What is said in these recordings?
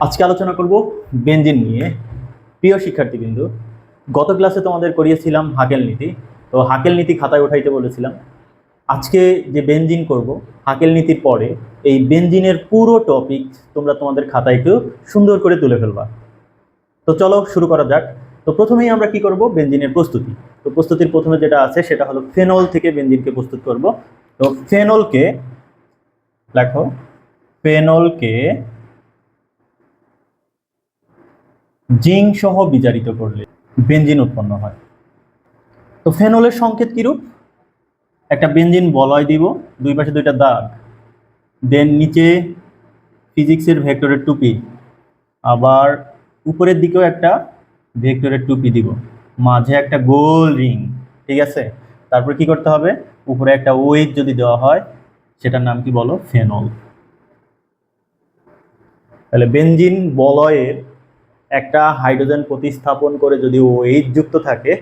আজকে আলোচনা করব বেনজিন নিয়ে। প্রিয় শিক্ষার্থীবৃন্দ, গত ক্লাসে তোমাদের করিয়েছিলাম হাকেল নীতি। তো হাকেল নীতি খাতায় উঠাইতে বলেছিলাম। আজকে যে বেনজিন করব, হাকেল নীতির পরে এই বেনজিনের পুরো টপিক তোমরা তোমাদের খাতায় একটু সুন্দর করে তুলে ফেলবা। তো চলো শুরু করা যাক। তো প্রথমেই আমরা কি করব, বেনজিনের প্রস্তুতি। তো প্রস্তুতির প্রথমে যেটা আছে সেটা হলো ফেনল থেকে বেনজিনকে প্রস্তুত করব। তো ফেনলকে লেখো, ফেনলকে জিঙ্ক সহ বিজারিত করলে বেনজিন উৎপন্ন হয়। তো ফেনলের সংকেত কিরূপ? একটা বেনজিন বলয় দিব, দুই পাশে দুইটা দাগ, দেন নিচে ফিজিক্সের ভেক্টরের টুপি, আবার উপরের দিকেও একটা ভেক্টরের টুপি দিব, মাঝে একটা গোল রিং। ঠিক আছে, তারপর কি করতে হবে, উপরে একটা ওয়েট যদি দেওয়া হয় সেটার নাম কি বলো, ফেনল। তাহলে বেনজিন বলয়ের একটা হাইড্রোজেন প্রতিস্থাপন করে যদি ওএইচ যুক্ত থাকে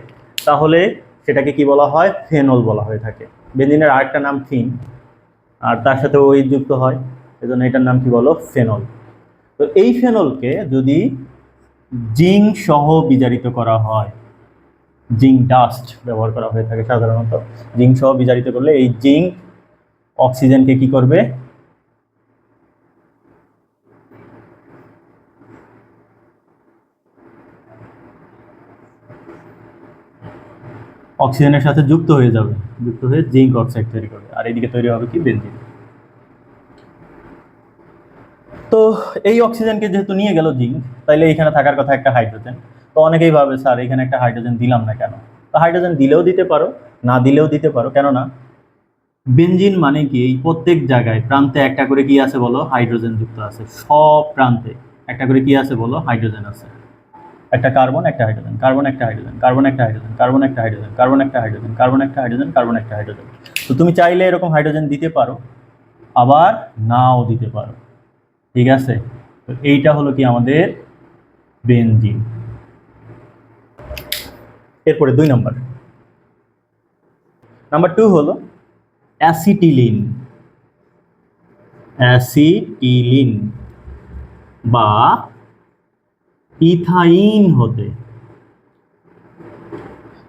তাহলে সেটাকে কি বলা হয়, ফেনল বলা হয়ে থাকে। বেনজিনের আরেকটা নাম ফিন, আর তার সাথে ওএইচ যুক্ত হয়, এজন্য এটার নাম কি বলো, ফেনল। তো এই ফেনলকে যদি জিঙ্ক সহ বিজারিত করা হয়, জিঙ্ক ডাস্ট ব্যবহার করা হয়ে থাকে সাধারণত, জিঙ্ক সহ বিজারিত করলে এই জিঙ্ক অক্সিজেনকে কি করবে, অক্সিজেনের সাথে যুক্ত হয়ে যাবে, যুক্ত হয়ে জিঙ্ক অক্সাইড তৈরি করবে, আর এদিকে তৈরি হবে কি, বেনজিন। তো এই অক্সিজেনকে যেহেতু নিয়ে গেল জিঙ্ক, তাইলে এখানে থাকার কথা একটা হাইড্রোজেন। তো অনেকেই ভাবে স্যার এখানে একটা হাইড্রোজেন দিলাম না কেন? তো হাইড্রোজেন দিলেও দিতে পারো, না দিলেও দিতে পারো, কেননা বেনজিন মানে কি, এই প্রত্যেক জায়গায় প্রান্তে একটা করে কি আছে বলো, হাইড্রোজেন যুক্ত আছে। সব প্রান্তে একটা করে কি আছে বলো, হাইড্রোজেন আছে। একটা কার্বন, একটা হাইড্রোজেন, কার্বন একটা হাইড্রোজেন, কার্বন একটা হাইড্রোজেন, কার্বন একটা হাইড্রোজেন, কার্বন একটা হাইড্রোজেন, কার্বন একটা হাইড্রোজেন, কার্বন একটা হাইড্রোজেন। তো তুমি চাইলে এরকম হাইড্রোজেন দিতে পারো, আবার নাও দিতে পারো। ঠিক আছে, তো এইটা হলো কি আমাদের বেনজিন। এরপরে 2 নাম্বার, নাম্বার 2 হলো অ্যাসিটিলিন। অ্যাসিটিলিন বা ইথাইন হতে।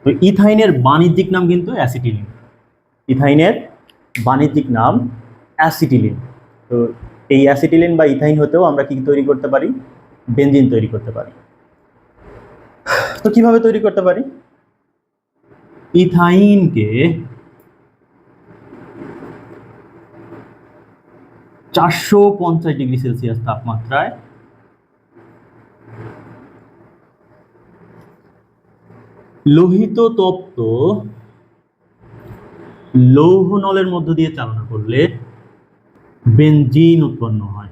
তো ইথাইনের বাণিজ্যিক নাম কিন্তু অ্যাসিটিলিন। ইথাইনের বাণিজ্যিক নাম অ্যাসিটিলিন। তো এই অ্যাসিটিলিন বা ইথাইন হতেও আমরা কি তৈরি করতে পারি, বেনজিন তৈরি করতে পারি। তো কিভাবে তৈরি করতে পারি? ইথাইনকে 450 ডিগ্রি সেলসিয়াস তাপমাত্রায় লোহিত তপ্ত লৌহ নলের মধ্য দিয়ে চালনা করলে বেনজিন উৎপন্ন হয়।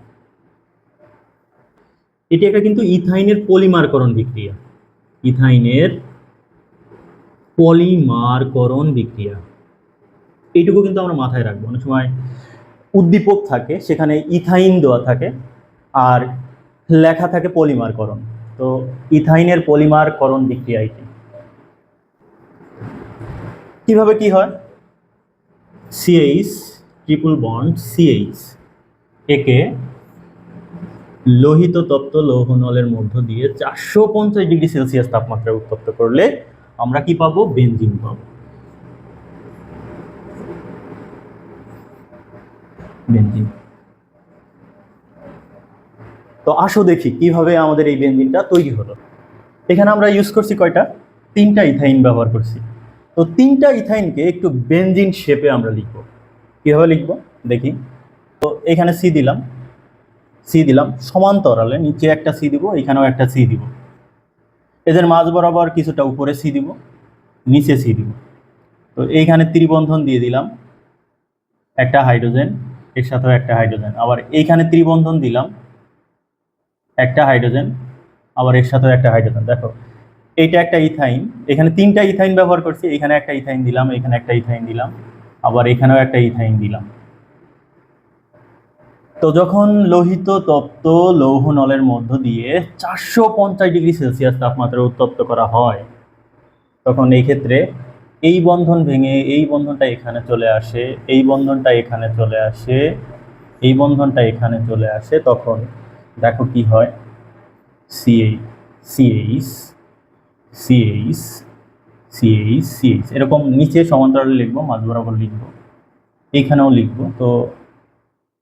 এটি একটা কিন্তু ইথাইনের পলিমারকরণ বিক্রিয়া। ইথাইনের পলিমারকরণ বিক্রিয়া, এইটুকু কিন্তু আমরা মাথায় রাখবো। অনেক সময় উদ্দীপক থাকে, সেখানে ইথাইন দেওয়া থাকে আর লেখা থাকে পলিমারকরণ। তো ইথাইনের পলিমারকরণ বিক্রিয়া এটি। কিভাবে কি হয়, সিএইচ ট্রিপল বন্ড সিএইচ একে লোহিত তপ্ত লৌহ নলের মধ্য দিয়ে 450 ডিগ্রি সেলসিয়াস তাপমাত্রায় উত্তপ্ত করলে আমরা কি পাবো, বেনজিন পাবো। বেনজিন। তো আসো দেখি কিভাবে আমাদের এই বেনজিনটা তৈরি হলো। এখানে আমরা ইউজ করছি কয়টা, 3টা ইথাইন ব্যবহার করছি। তো 3টা ইথাইনকে একটু বেনজিন শেপে আমরা লিখবো। কিভাবে লিখবো দেখি। তো এখানে সি দিলাম, সি দিলাম সমান্তরালে, নিচে একটা সি দিব, এখানেও একটা সি দিব, এদের মাঝ বরাবর কিছুটা উপরে সি দিব, নিচে সি দিব। তো এইখানে ত্রিবন্ধন দিয়ে দিলাম, একটা হাইড্রোজেন, এর সাথেও একটা হাইড্রোজেন, আবার এইখানে ত্রিবন্ধন দিলাম, একটা হাইড্রোজেন, আবার এর সাথেও একটা হাইড্রোজেন। দেখো এইটা একটা ইথাইন, এখানে 3টা ইথাইন ব্যবহার করছি, এখানে একটা ইথাইন দিলাম, এখানে একটা ইথাইন দিলাম, আবার এখানেও একটা ইথাইন দিলাম। তো যখন লোহিত তপ্ত লৌহ নলের মধ্য দিয়ে 450 ডিগ্রি সেলসিয়াস তাপমাত্রায় উত্তপ্ত করা হয়, তখন এই ক্ষেত্রে এই বন্ধন ভেঙে এই বন্ধনটা এখানে চলে আসে, এই বন্ধনটা এখানে চলে আসে, এই বন্ধনটা এখানে চলে আসে, তখন দেখো কি হয়, CH CH CH CH CH এরকম নিচে সমান্তরালে লিখবো, মাঝ বরাবর লিখবো, এইখানেও লিখবো। তো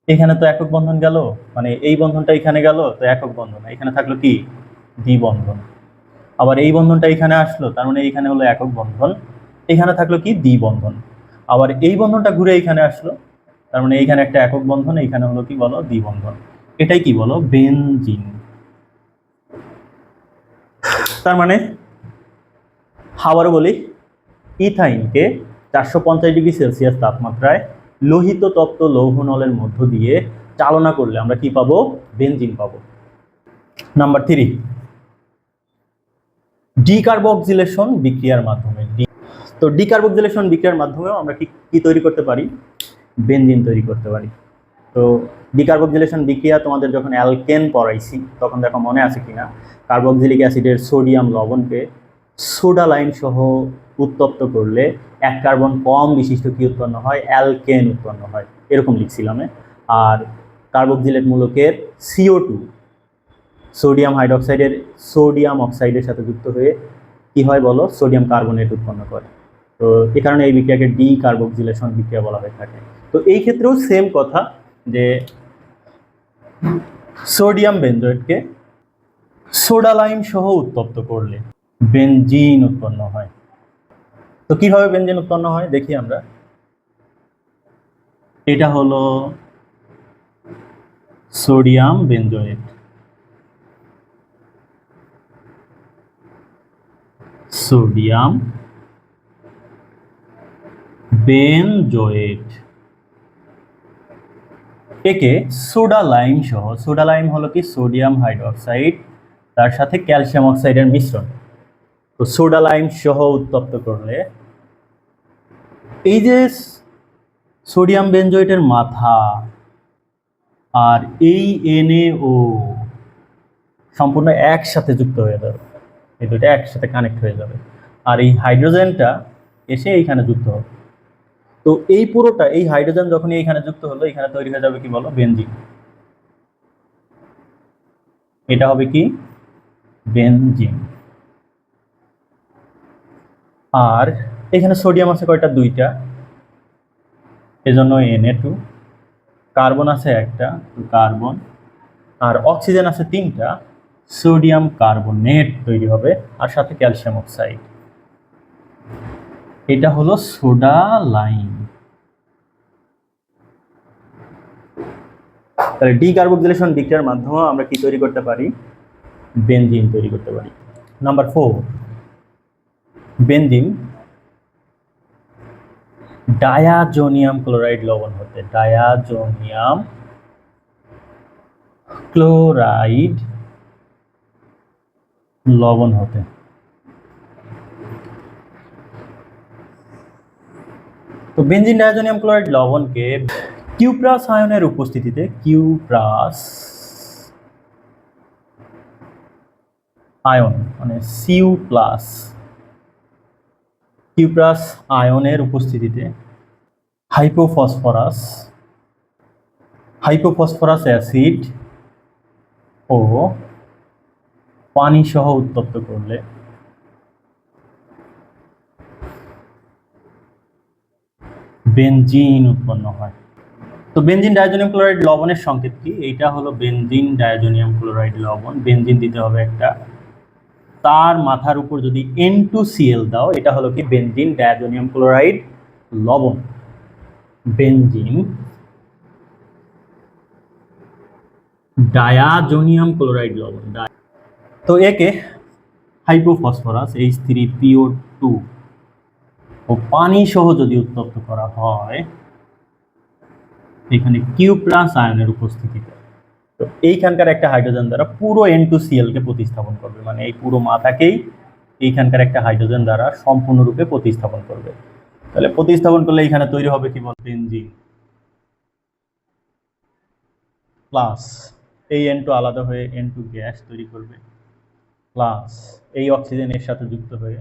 এখানে তো একক বন্ধন গেল, মানে এই বন্ধনটা এখানে গেল, তো একক বন্ধন, এখানে থাকলো কি দ্বিবন্ধন। আবার এই বন্ধনটা এখানে আসলো, তার মানে এখানে হলো একক বন্ধন, এখানে থাকলো কি দ্বিবন্ধন। আবার এই বন্ধনটা ঘুরে এখানে আসলো, তার মানে এইখানে একটা একক বন্ধন, এইখানে হলো কি বলো দ্বিবন্ধন। এটাই কি বলো বেনজিন। তার মানে আবারও বলি, ইথাইনকে 450 ডিগ্রি সেলসিয়াস তাপমাত্রায় লোহিত তপ্ত লৌহ নলের মধ্য দিয়ে চালনা করলে আমরা কি পাবো? বেনজিন পাবো। নাম্বার 3, ডিকার্বক্সিলেশন বিক্রিয়ার মাধ্যমে। তো ডিকার্বক্সিলেশন বিক্রিয়ার মাধ্যমেও আমরা কি তৈরি করতে পারি? বেনজিন তৈরি করতে পারি। তো ডিকার্বক্সিলেশন বিক্রিয়া তোমাদের যখন অ্যালকেন পড়াইছি তখন দেখো মনে আছে কিনা, কার্বক্সিলিক অ্যাসিডের সোডিয়াম লবণকে সোডা লাইন সহ উত্তপ্ত করলে 1 কার্বন কম বিশিষ্ট কি উৎপন্ন হয়? অ্যালকেন উৎপন্ন হয়, এরকম লিখছিলাম। আর কার্বক্সিলেট মূলকের CO2 সোডিয়াম হাইড্রোক্সাইডের সোডিয়াম অক্সাইডের সাথে যুক্ত হয়ে কি হয় বলো? সোডিয়াম কার্বনেট উৎপন্ন করে। তো এই কারণে এই বিক্রিয়াকে ডিকার্বক্সিলেশন বিক্রিয়া বলা হয়ে থাকে। তো এই ক্ষেত্রেও সেম কথা, যে সোডিয়াম বেনজয়েটকে সোডা লাইম সহ উত্তপ্ত করলে বেনজিন উৎপন্ন হয়। তো কিভাবে বেনজিন উৎপন্ন হয় দেখি আমরা। এটা হলো সোডিয়াম বেনজয়েট, সোডিয়াম বেনজয়েট, একে সোডা লাইম সহ, সোডা লাইম হলো কি সোডিয়াম হাইড্রোক্সাইড তার সাথে ক্যালসিয়াম অক্সাইডের মিশ্রণ। তো সোডা লাইম সহ উত্তপ্ত করলে এই যে সোডিয়াম বেনজয়েটের মাথা আর এই NaO সম্পূর্ণ একসাথে যুক্ত হয়ে যাবে, এই দুটো একসাথে কানেক্ট হয়ে যাবে, আর এই হাইড্রোজেনটা এসে এইখানে যুক্ত হবে। তো এই পুরোটা, এই হাইড্রোজেন যখনই এইখানে যুক্ত হলো, এখানে তৈরি হয়ে যাবে কি বলো? বেনজিন। এটা হবে কি? বেনজিন। আর এখানে সোডিয়াম আছে কয়টা? 2টা, এজন্য Na2, কার্বন আছে একটা, কার্বন, আর অক্সিজেন আছে 3টা, সোডিয়াম কার্বনেট তৈরি হবে, আর সাথে ক্যালসিয়াম অক্সাইড। এটা হলো সোডা লাইম। তাহলে ডিকার্বক্সিলেশন বিক্রিয়ার মাধ্যমে আমরা কি তৈরি করতে পারি? বেনজিন তৈরি করতে পারি। নাম্বার 4, বেনজিন ডায়াজোনিয়াম ক্লোরাইড লবণ হতে, ডায়াজোনিয়াম ক্লোরাইড লবণ হতে। তো বেনজিন ডায়াজোনিয়াম ক্লোরাইড লবণকে কিউপ্রাস আয়নের উপস্থিতিতে, কিউপ্রাস আয়ন মানে Cu+, কিউপ্রাস আয়নের উপস্থিতিতে হাইপোফসফরাস অ্যাসিড ও পানি সহ উত্তপ্ত করলে বেনজিন উৎপন্ন হয়। তো বেনজিন ডায়াজোনিয়াম ক্লোরাইড লবণের সংকেত কি? এইটা হলো বেনজিন ডায়াজোনিয়াম ক্লোরাইড লবণ। বেনজিন দিতে হবে একটা, তার মাথার উপর যদি N2Cl দাও, এটা হলো কি? বেনজিন ডায়াজোনিয়াম ক্লোরাইড লবণ। বেনজিন ডায়াজোনিয়াম ক্লোরাইড লবণ। তো একে হাইপোফসফরাস H3PO2 ও পানি সহ যদি উত্তপ্ত করা হয়, এখানে কিউ+ আয়নের উপস্থিতিতে, তো এইখানকার একটা হাইড্রোজেন দ্বারা পুরো N2Cl কে প্রতিস্থাপন করবে, মানে এই পুরো মাথাকেই এইখানকার একটা হাইড্রোজেন দ্বারা সম্পূর্ণরূপে প্রতিস্থাপন করবে। তাহলে প্রতিস্থাপন করলে এখানে তৈরি হবে কি বল? বেনজিন প্লাস এই N2 আলাদা হয়ে N2 গ্যাস তৈরি করবে, প্লাস এই অক্সিজেন এর সাথে যুক্ত হয়ে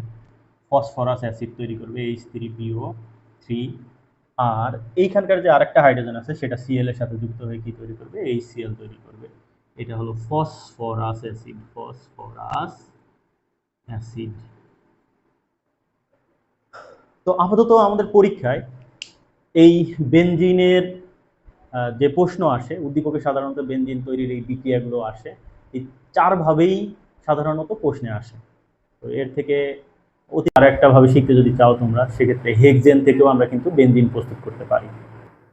ফসফরাস অ্যাসিড তৈরি করবে H3PO3, আর এইখানকার যে আরেকটা হাইড্রোজেন আছে সেটা Cl এর সাথে যুক্ত হয়ে কি তৈরি করবে? HCl তৈরি করবে। এটা হলো ফসফরাস অ্যাসিড, ফসফরাস অ্যাসিড। তো আপাতত আমাদের পরীক্ষায় এই বেনজিনের যে প্রশ্ন আসে, উদ্দীপকে সাধারণত বেনজিন তৈরির এই বিক্রিয়াগুলো আসে, এই 4 ভাবেই সাধারণত প্রশ্নে আসে। তো এর থেকে আর একটা ভাবে শিখতে যদি চাও তোমরা, সেক্ষেত্রে হেক্সেন থেকেও আমরা কিন্তু বেনজিন প্রস্তুত করতে পারি।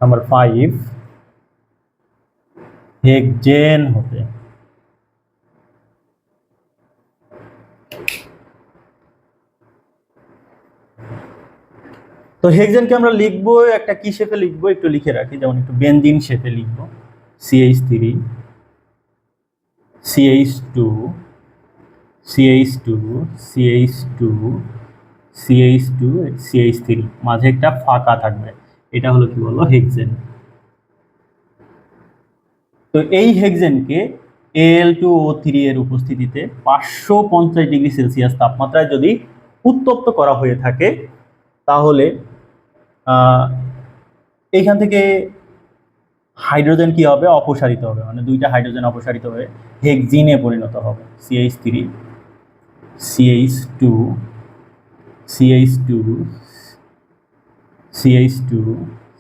নাম্বার 5, হেক্সেন হতে তো হেক্সেনকে আমরা লিখবো একটা কি শেপে লিখবো একটু লিখে রাখি, যেমন একটু বেনজিন শেপে লিখবো। CH3 CH2 CH2 CH2 CH2 CH3, মাঝে একটা ফাঁকা থাকবে, এটা হলো কি বলবো হেক্সেন। তো এই হেক্সেনকে Al2O3 এর উপস্থিতিতে 550 ডিগ্রি সেলসিয়াস তাপমাত্রায় যদি উত্তপ্ত করা হয়ে থাকে, তাহলে এইখান থেকে হাইড্রোজেন কি হবে, অপসারিত হবে, মানে 2টা হাইড্রোজেন অপসারিত হয়ে হেক্সিনে পরিণত হবে। CH3 CH2 CH2 CH2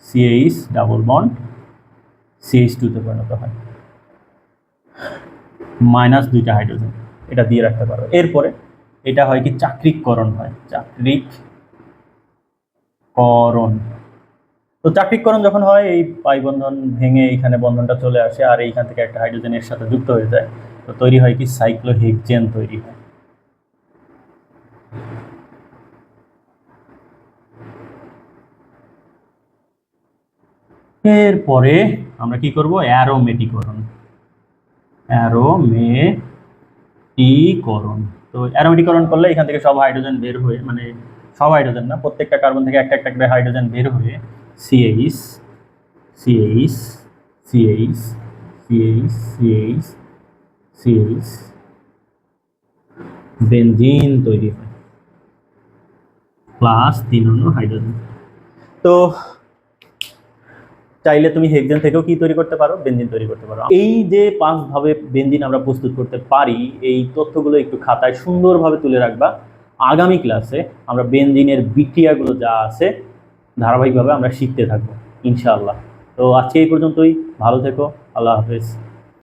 CH double bond CH2 তে পরিণত হয়, মাইনাস 2টা হাইড্রোজেন, এটা দিয়ে রাখতে পারো। এরপরে এটা হয় কি চাক্রিককরণ হয়, চাক্রিককরণ। তো চাক্রিককরণ যখন হয়, এই পাই বন্ধন ভেঙে এইখানে বন্ধনটা চলে আসে, আর এইখান থেকে একটা হাইড্রোজেন এর সাথে যুক্ত হয়ে যায়, তো তৈরি হয় কি সাইক্লোহেক্সেন তৈরি হয়। এরপরে আমরা কি করব, অ্যারোমেটিকরণ। অ্যারোমেটিকরণ, তো অ্যারোমেটিকরণ করলে এখান থেকে সব হাইড্রোজেন বের হয়ে, মানে সব হাইড্রোজেন না, প্রত্যেকটা কার্বন থেকে একটা একটা করে হাইড্রোজেন বের হয়ে CH CH CH CH CH CH benzene তৈরি হয়, প্লাস 3 অণু হাইড্রোজেন। তো চাইলে তুমি হেক্সেন থেকেও কি তৈরি করতে পারো, বেনজিন তৈরি করতে পারো। এই যে 5 ভাবে বেনজিন আমরা প্রস্তুত করতে পারি, এই তথ্যগুলো একটু খাতায় সুন্দরভাবে তুলে রাখবা। আগামী ক্লাসে আমরা বেনজিনের বিক্রিয়াগুলো যা আছে ধারাবাহিকভাবে আমরা শিখতে থাকবো ইনশাআল্লাহ। তো আজকে এই পর্যন্তই, ভালো থেকো, আল্লাহ হাফেজ।